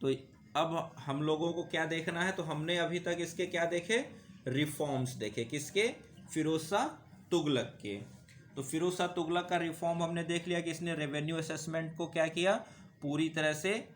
तो अब हम लोगों को क्या देखना है, तो हमने अभी तक इसके क्या देखे, रिफॉर्म्स देखे, किसके, फिरोज शाह तुगलक के। तो फिरोज शाह तुगलक का रिफॉर्म हमने देख लिया कि इसने रेवेन्यू असेसमेंट को क्या किया, पूरी तरह से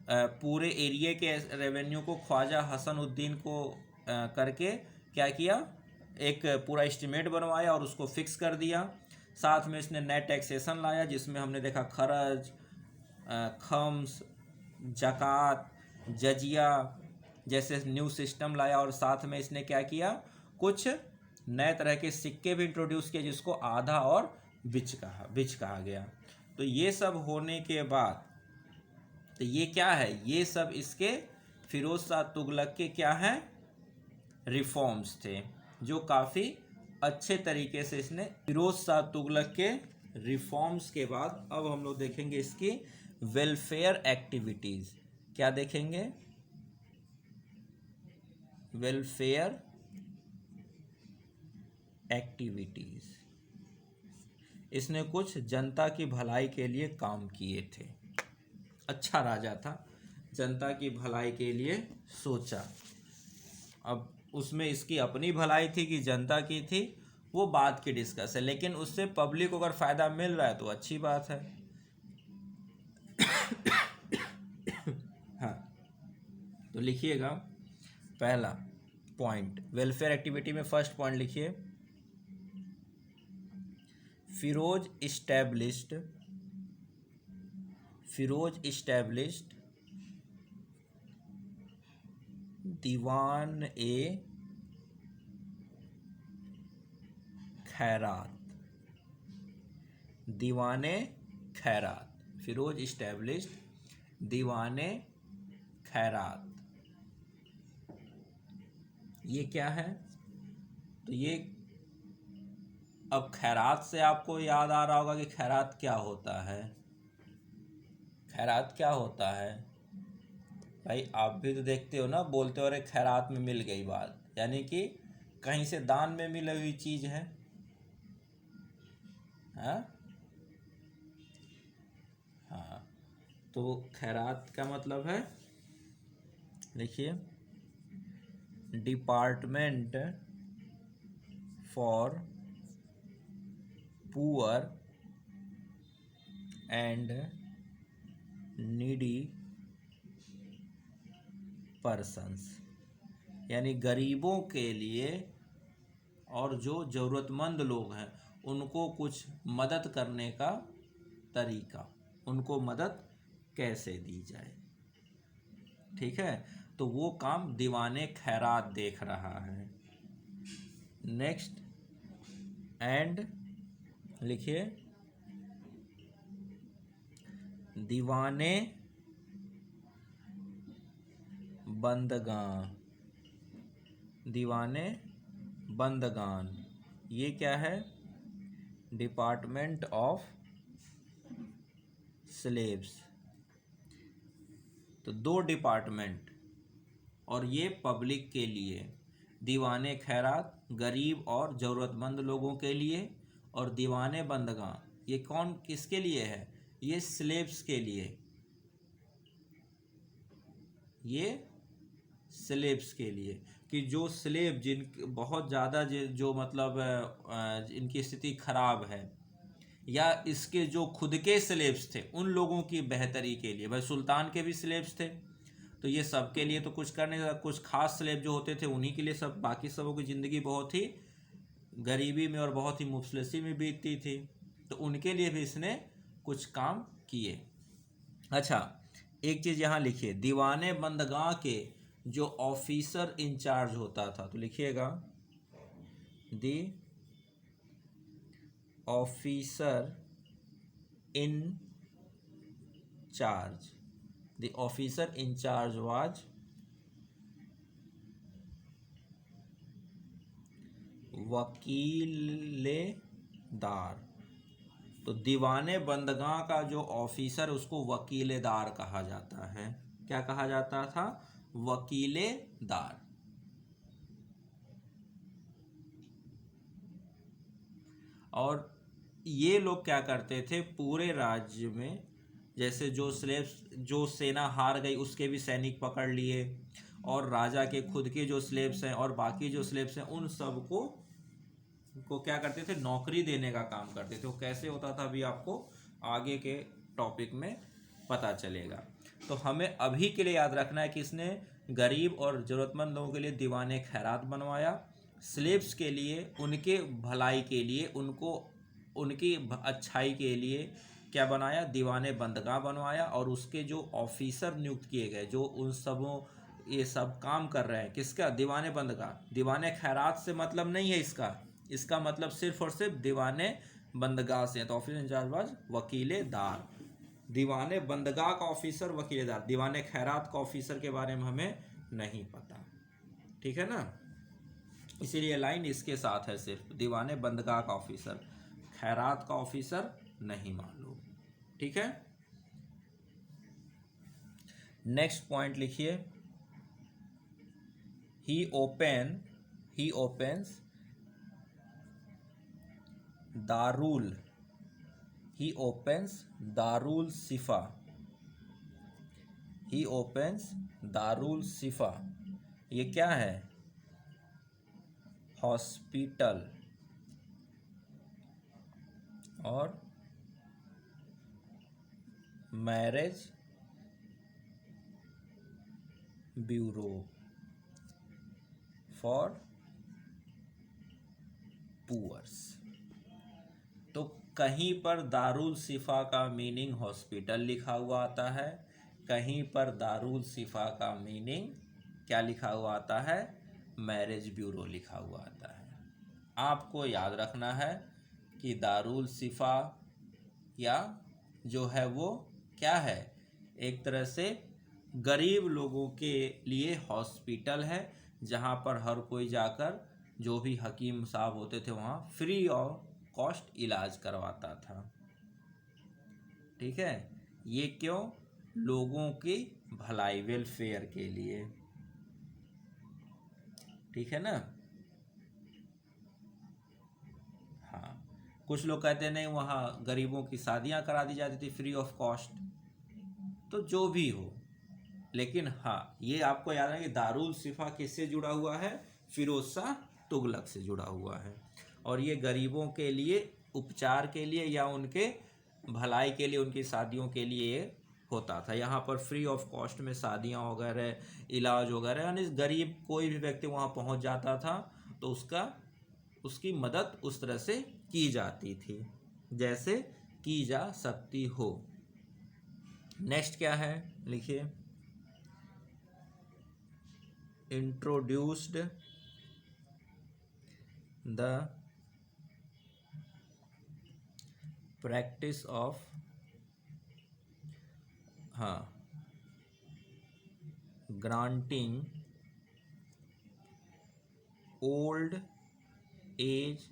पूरे एरिया के रेवेन्यू को ख्वाजा हसन उद्दीन को करके क्या किया, एक पूरा एस्टिमेट बनवाया और उसको फिक्स कर दिया। साथ में इसने नए टैक्सेशन लाया जिसमें हमने देखा खरज, खम्स, जक़ात, जजिया जैसे न्यू सिस्टम लाया। और साथ में इसने क्या किया, कुछ नए तरह के सिक्के भी इंट्रोड्यूस किए जिसको आधा और बिच कहा गया। तो ये सब होने के बाद, तो ये क्या है, ये सब इसके फिरोज शाह तुगलक के क्या हैं, रिफॉर्म्स थे, जो काफ़ी अच्छे तरीके से इसने। फिरोज शाह तुगलक के रिफॉर्म्स के बाद अब हम लोग देखेंगे इसकी वेलफेयर एक्टिविटीज़। क्या देखेंगे, वेलफेयर एक्टिविटीज़। इसने कुछ जनता की भलाई के लिए काम किए थे। अच्छा राजा था, जनता की भलाई के लिए सोचा। अब उसमें इसकी अपनी भलाई थी कि जनता की थी, वो बात की डिस्कस है, लेकिन उससे पब्लिक को अगर फ़ायदा मिल रहा है तो अच्छी बात है। हाँ, तो लिखिएगा पहला पॉइंट, वेलफेयर एक्टिविटी में फर्स्ट पॉइंट लिखिए, फिरोज इस्टेब्लिश्ड दीवान ए खैरात। दीवाने खैरात, फिरोज इस्टेब्लिश्ड दीवाने खैरात। ये क्या है, तो ये अब खैरात से आपको याद आ रहा होगा कि खैरात क्या होता है। खैरात क्या होता है भाई, आप भी तो देखते हो ना, बोलते हो अरे खैरात में मिल गई बात, यानी कि कहीं से दान में मिली हुई चीज़ है। हाँ हाँ, तो खैरात का मतलब है, लिखिए, department for poor and needy persons, यानी गरीबों के लिए और जो ज़रूरतमंद लोग हैं उनको कुछ मदद करने का तरीका, उनको मदद कैसे दी जाए। ठीक है, तो वो काम दीवाने खैरात देख रहा है। नेक्स्ट, एंड लिखिए, दीवाने बंदगां। दीवाने बंदगान, ये क्या है, डिपार्टमेंट ऑफ स्लेव्स। तो दो डिपार्टमेंट, और ये पब्लिक के लिए, दीवाने खैरात गरीब और ज़रूरतमंद लोगों के लिए, और दीवाने बंदगां ये कौन किसके लिए है, ये स्लेव्स के लिए, ये स्लेव्स के लिए, कि जो स्लेव जिन बहुत ज़्यादा जो मतलब इनकी स्थिति खराब है, या इसके जो खुद के स्लेव्स थे उन लोगों की बेहतरी के लिए। भाई सुल्तान के भी स्लेव्स थे, तो ये सब के लिए तो कुछ कर नहीं सकता, कुछ खास स्लेव जो होते थे उन्हीं के लिए, सब बाकी सबों की ज़िंदगी बहुत ही गरीबी में और बहुत ही मुफलिसी में बीतती थी, तो उनके लिए भी इसने कुछ काम किए। अच्छा, एक चीज़ यहाँ लिखिए, दीवाने बंदगां के जो ऑफिसर इंचार्ज होता था, तो लिखिएगा, the officer in charge, the officer in charge was वकीलेदार। तो दीवाने बंदगां का जो ऑफिसर उसको वकीलेदार कहा जाता है। क्या कहा जाता था, वकीलेदार। और ये लोग क्या करते थे, पूरे राज्य में जैसे जो सेना हार गई उसके भी सैनिक पकड़ लिए, और राजा के खुद के जो स्लेव्स हैं और बाकी जो स्लेव्स हैं उन सब को क्या करते थे, नौकरी देने का काम करते थे। वो कैसे होता था अभी आपको आगे के टॉपिक में पता चलेगा। तो हमें अभी के लिए याद रखना है कि इसने गरीब और ज़रूरतमंद लोगों के लिए दीवाने खैरात बनवाया, स्लेव्स के लिए, उनके भलाई के लिए, उनको उनकी अच्छाई के लिए क्या बनाया, दीवाने बंदगाह बनवाया, और उसके जो ऑफिसर नियुक्त किए गए जो उन सबों ये सब काम कर रहे हैं, किसका, दीवाने बंदगाह। दीवाने खैरात से मतलब नहीं है इसका मतलब सिर्फ और सिर्फ दीवाने बंदगाह से है। तो ऑफिसर इंचार्ज वाज वकीलेदार, दीवाने बंदगाह का ऑफिसर वकीलेदार, दीवाने खैरात का ऑफिसर के बारे में हमें नहीं पता, ठीक है ना। इसीलिए लाइन इसके साथ है, सिर्फ दीवाने बंदगाह का ऑफिसर, खैरात का ऑफिसर नहीं मालूम, ठीक है। नेक्स्ट पॉइंट लिखिए, he opens Darul Shifa, he opens Darul Shifa, ये क्या है, हॉस्पिटल और मैरिज ब्यूरो फॉर पुअर्स। तो कहीं पर दारुल सिफा का मीनिंग हॉस्पिटल लिखा हुआ आता है, कहीं पर दारुल सिफा का मीनिंग क्या लिखा हुआ आता है, मैरिज ब्यूरो लिखा हुआ आता है। आपको याद रखना है कि दारुल सिफा या जो है वो क्या है, एक तरह से गरीब लोगों के लिए हॉस्पिटल है, जहाँ पर हर कोई जाकर, जो भी हकीम साहब होते थे वहाँ फ्री ऑफ कॉस्ट इलाज करवाता था, ठीक है। ये क्यों, लोगों की भलाई, वेलफेयर के लिए, ठीक है ना। हाँ, कुछ लोग कहते नहीं वहाँ गरीबों की शादियाँ करा दी जाती थी फ्री ऑफ कॉस्ट, तो जो भी हो, लेकिन हाँ ये आपको याद है कि दारुल सिफा किससे जुड़ा हुआ है, फिरोज शाह तुगलक से जुड़ा हुआ है, और ये गरीबों के लिए उपचार के लिए या उनके भलाई के लिए, उनकी शादियों के लिए होता था। यहाँ पर फ्री ऑफ कॉस्ट में शादियाँ वगैरह, इलाज वगैरह, यानी गरीब कोई भी व्यक्ति वहाँ पहुँच जाता था तो उसकी मदद उस तरह से की जाती थी जैसे की जा सकती हो। नेक्स्ट क्या है लिखिए, इंट्रोड्यूस्ड द प्रैक्टिस ऑफ, हाँ, granting old age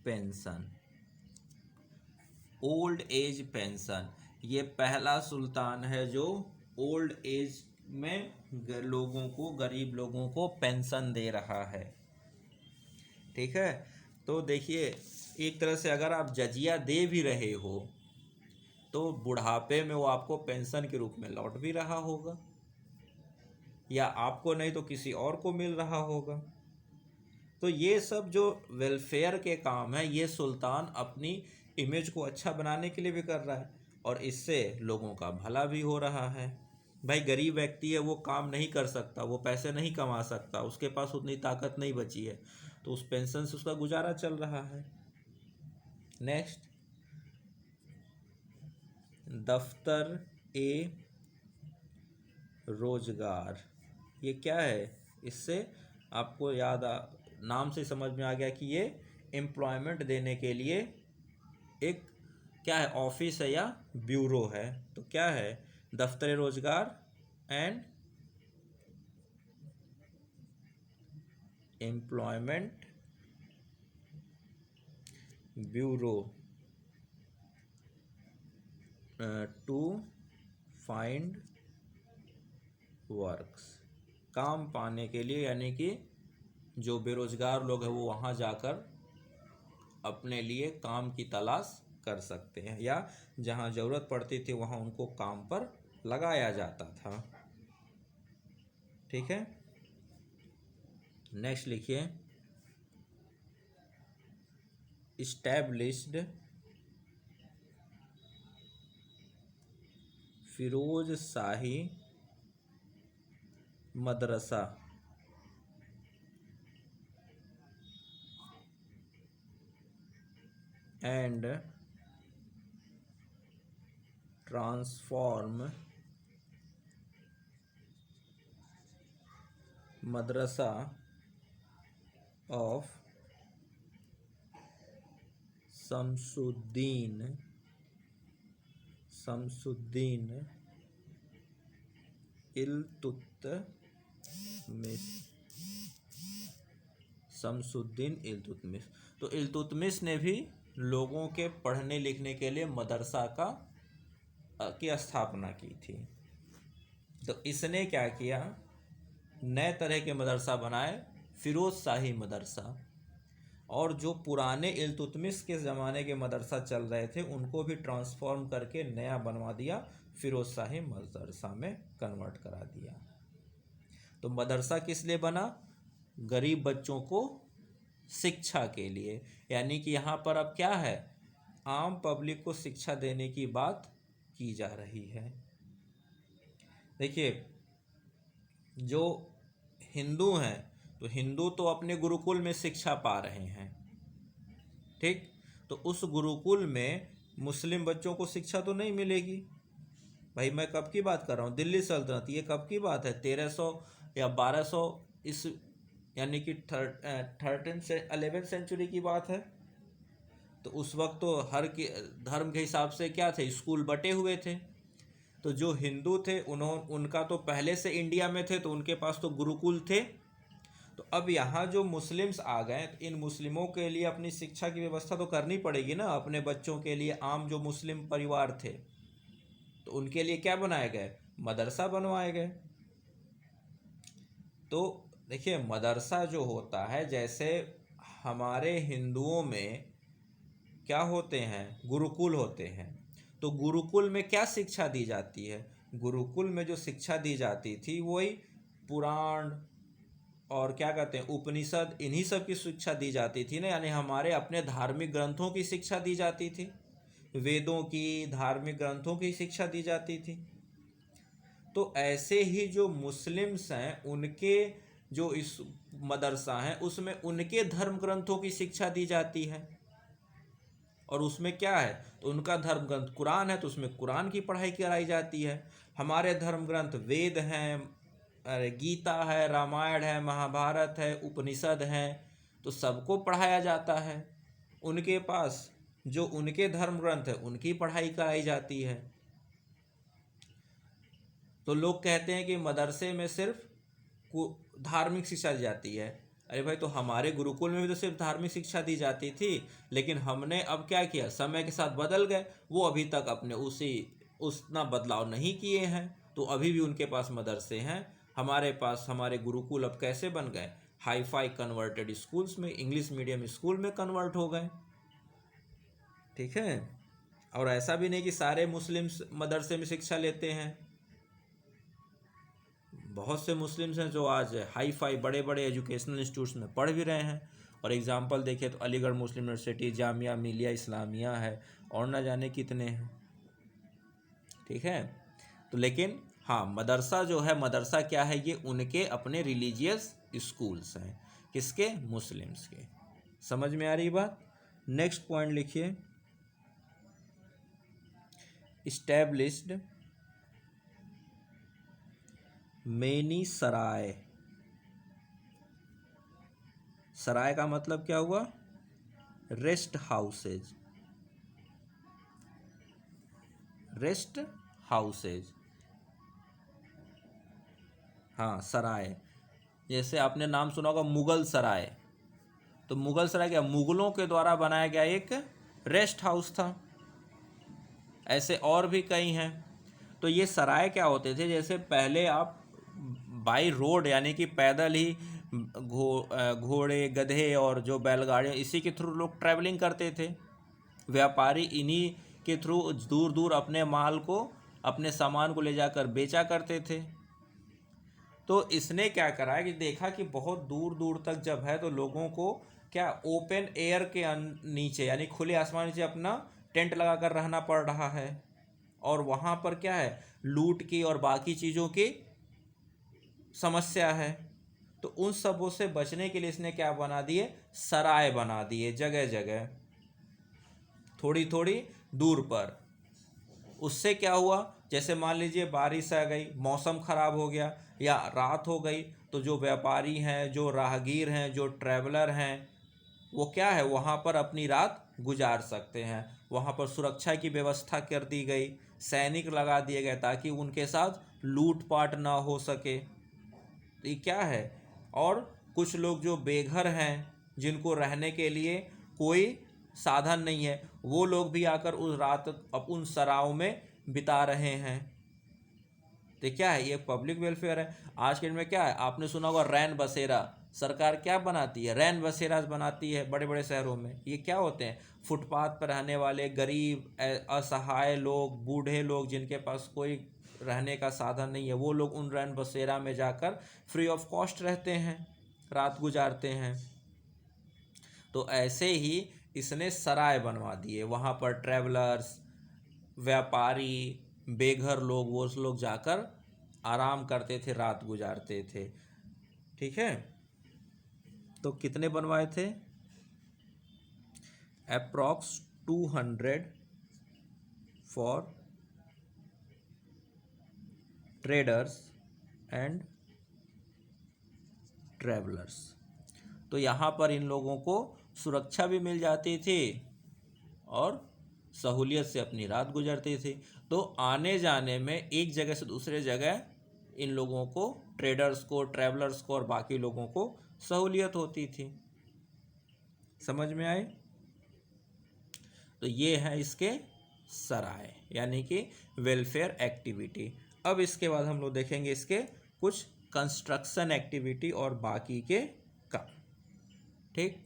pension, old age pension, ये पहला सुल्तान है जो ओल्ड एज में लोगों को, गरीब लोगों को पेंशन दे रहा है, ठीक है। तो देखिए एक तरह से अगर आप जजिया दे भी रहे हो तो बुढ़ापे में वो आपको पेंशन के रूप में लौट भी रहा होगा, या आपको नहीं तो किसी और को मिल रहा होगा। तो ये सब जो वेलफेयर के काम है ये सुल्तान अपनी इमेज को अच्छा बनाने के लिए भी कर रहा है, और इससे लोगों का भला भी हो रहा है। भाई गरीब व्यक्ति है, वो काम नहीं कर सकता, वो पैसे नहीं कमा सकता, उसके पास उतनी ताकत नहीं बची है, तो उस पेंशन से उसका गुजारा चल रहा है। नेक्स्ट, दफ्तर ए रोजगार, ये क्या है, इससे आपको नाम से समझ में आ गया कि ये एम्प्लॉयमेंट देने के लिए एक क्या है, ऑफिस है या ब्यूरो है। तो क्या है, दफ्तर रोजगार and employment bureau to find works, काम पाने के लिए, यानी कि जो बेरोजगार लोग हैं वो वहाँ जाकर अपने लिए काम की तलाश कर सकते हैं, या जहाँ ज़रूरत पड़ती थी वहाँ उनको काम पर लगाया जाता था। ठीक है, नेक्स्ट लिखिए, established Firoz Shahi Madrasa and transform madrasa of Shamsuddin Iltutmish. Shamsuddin Iltutmish, तो इल्तुतमिश ने भी लोगों के पढ़ने लिखने के लिए मदरसा की स्थापना की थी। तो इसने क्या किया, नए तरह के मदरसा बनाए, फिरोज शाही मदरसा, और जो पुराने इल्तुतमिश के ज़माने के मदरसा चल रहे थे उनको भी ट्रांसफॉर्म करके नया बनवा दिया, फिरोज शाही मदरसा में कन्वर्ट करा दिया। तो मदरसा किस लिए बना, गरीब बच्चों को शिक्षा के लिए, यानी कि यहाँ पर अब क्या है, आम पब्लिक को शिक्षा देने की बात की जा रही है। देखिए, जो हिंदू हैं तो हिंदू तो अपने गुरुकुल में शिक्षा पा रहे हैं, ठीक, तो उस गुरुकुल में मुस्लिम बच्चों को शिक्षा तो नहीं मिलेगी। भाई मैं कब की बात कर रहा हूँ, दिल्ली सल्तनत, ये कब की बात है, 1300 या 1200 इस यानी कि 11th सेंचुरी की बात है। तो उस वक्त तो हर के धर्म के हिसाब से क्या थे, स्कूल बटे हुए थे। तो जो हिंदू थे उनका तो पहले से इंडिया में थे, तो उनके पास तो गुरुकुल थे। तो अब यहाँ जो मुस्लिम्स आ गए, तो इन मुस्लिमों के लिए अपनी शिक्षा की व्यवस्था तो करनी पड़ेगी ना, अपने बच्चों के लिए। आम जो मुस्लिम परिवार थे तो उनके लिए क्या बनाए गए, मदरसा बनवाए गए। तो देखिए, मदरसा जो होता है, जैसे हमारे हिंदुओं में क्या होते हैं, गुरुकुल होते हैं। तो गुरुकुल में क्या शिक्षा दी जाती है, गुरुकुल में जो शिक्षा दी जाती थी वही पुराण और क्या कहते हैं, उपनिषद, इन्हीं सब की शिक्षा दी जाती थी ना, यानी हमारे अपने धार्मिक ग्रंथों की शिक्षा दी जाती थी, वेदों की, धार्मिक ग्रंथों की शिक्षा दी जाती थी। तो ऐसे ही जो मुस्लिम्स हैं उनके जो इस मदरसा हैं उसमें उनके धर्म ग्रंथों की शिक्षा दी जाती है। और उसमें क्या है, तो उनका धर्म ग्रंथ कुरान है तो उसमें कुरान की पढ़ाई कराई जाती है। हमारे धर्म ग्रंथ वेद हैं, गीता है, रामायण है, महाभारत है, उपनिषद हैं, तो सबको पढ़ाया जाता है। उनके पास जो उनके धर्म ग्रंथ है उनकी पढ़ाई कराई जाती है। तो लोग कहते हैं कि मदरसे में सिर्फ धार्मिक शिक्षा दी जाती है। अरे भाई, तो हमारे गुरुकुल में भी तो सिर्फ धार्मिक शिक्षा दी जाती थी, लेकिन हमने अब क्या किया, समय के साथ बदल गए, वो अभी तक अपने उतना बदलाव नहीं किए हैं, तो अभी भी उनके पास मदरसे हैं। हमारे पास हमारे गुरुकुल अब कैसे बन गए, हाई फाई कन्वर्टेड स्कूल्स में, इंग्लिश मीडियम स्कूल में कन्वर्ट हो गए। ठीक है, और ऐसा भी नहीं कि सारे मुस्लिम्स मदरसे में शिक्षा लेते हैं। बहुत से मुस्लिम्स हैं जो आज हाई फाई बड़े बड़े एजुकेशनल इंस्टीट्यूट्स में पढ़ भी रहे हैं। और एग्जांपल देखें तो अलीगढ़ मुस्लिम यूनिवर्सिटी, जामिया मिलिया इस्लामिया है, और ना जाने कितने हैं। ठीक है, तो लेकिन हाँ, मदरसा जो है, मदरसा क्या है, ये उनके अपने रिलीजियस स्कूल्स हैं, किसके, मुस्लिम्स के। समझ में आ रही बात। नेक्स्ट पॉइंट लिखिए, इस्टेब्लिश्ड मेनी सराय। सराय का मतलब क्या हुआ, रेस्ट हाउसेज, रेस्ट हाउसेज। हाँ, सराय, जैसे आपने नाम सुना होगा मुगल सराय, तो मुगल सराय क्या, मुगलों के द्वारा बनाया गया एक रेस्ट हाउस था। ऐसे और भी कई हैं। तो ये सराय क्या होते थे, जैसे पहले आप बाई रोड यानी कि पैदल ही घोड़े, गधे और जो बैलगाड़ियाँ, इसी के थ्रू लोग ट्रैवलिंग करते थे। व्यापारी इन्हीं के थ्रू दूर दूर अपने माल को, अपने सामान को ले जाकर बेचा करते थे। तो इसने क्या करा कि देखा कि बहुत दूर दूर तक जब है तो लोगों को क्या ओपन एयर के नीचे यानी खुले आसमान नीचे अपना टेंट लगाकर रहना पड़ रहा है, और वहाँ पर क्या है लूट की और बाकी चीज़ों की समस्या है। तो उन सबों से बचने के लिए इसने क्या बना दिए, सराय बना दिए जगह जगह, थोड़ी थोड़ी दूर पर। उससे क्या हुआ, जैसे मान लीजिए बारिश आ गई, मौसम खराब हो गया या रात हो गई, तो जो व्यापारी हैं, जो राहगीर हैं, जो ट्रैवलर हैं, वो क्या है वहाँ पर अपनी रात गुजार सकते हैं। वहाँ पर सुरक्षा की व्यवस्था कर दी गई, सैनिक लगा दिए गए ताकि उनके साथ लूटपाट ना हो सके। तो ये क्या है, और कुछ लोग जो बेघर हैं, जिनको रहने के लिए कोई साधन नहीं है, वो लोग भी आकर उस रात अब उन सरायों में बिता रहे हैं। तो क्या है, ये पब्लिक वेलफेयर है। आज के दिन में क्या है, आपने सुना होगा रैन बसेरा, सरकार क्या बनाती है, रैन बसेरा बनाती है बड़े बड़े शहरों में। ये क्या होते हैं, फुटपाथ पर रहने वाले गरीब असहाय लोग, बूढ़े लोग, जिनके पास कोई रहने का साधन नहीं है, वो लोग उन रैन बसेरा में जाकर फ्री ऑफ कॉस्ट रहते हैं, रात गुजारते हैं। तो ऐसे ही इसने सराय बनवा दिए, वहाँ पर ट्रैवलर्स, व्यापारी, बेघर लोग, वो लोग जाकर आराम करते थे, रात गुजारते थे। ठीक है, तो कितने बनवाए थे, approx 200 for traders and travellers. तो यहाँ पर इन लोगों को सुरक्षा भी मिल जाती थी और सहूलियत से अपनी रात गुजरती थी। तो आने जाने में एक जगह से दूसरे जगह इन लोगों को, ट्रेडर्स को, ट्रैवलर्स को और बाकी लोगों को सहूलियत होती थी। समझ में आए? तो ये है इसके सराय यानी कि वेलफेयर एक्टिविटी। अब इसके बाद हम लोग देखेंगे इसके कुछ कंस्ट्रक्शन एक्टिविटी और बाकी के काम। ठीक।